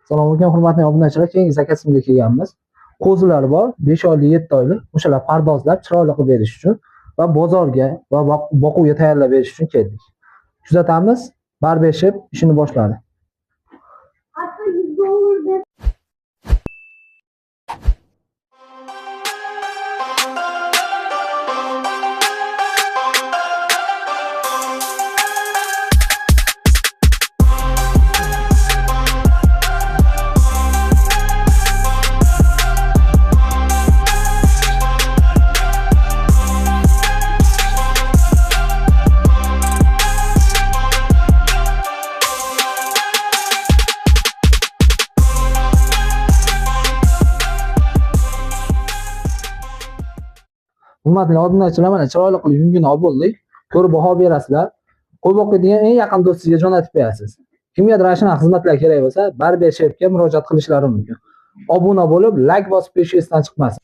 Assalomu alaykum, hurmatli obunachilar. Keyingi zakatimizga kelganmiz. Qo'zilar bor, 5 oylik, 7 oylik. O'shalar pardozlab, chiroyli qilib berish uchun va bozorga va boquvga tayyorlab berish uchun keldik. Kuzatamiz, Barbeship ishini boshladi. Hurmatli obunachilar, mana chiroyli qilib yungini olib bo'ldik. Ko'rib baho berasizlar. Qo'y boqadigan eng yaqin do'stingizga jo'natib berasiz. Kimgadir shunaqa xizmatlar kerak bo'lsa, Barbeshipga murojaat qilishlari mumkin. Obuna bo'lib, like bosib qo'yishingiz esdan chiqmasin.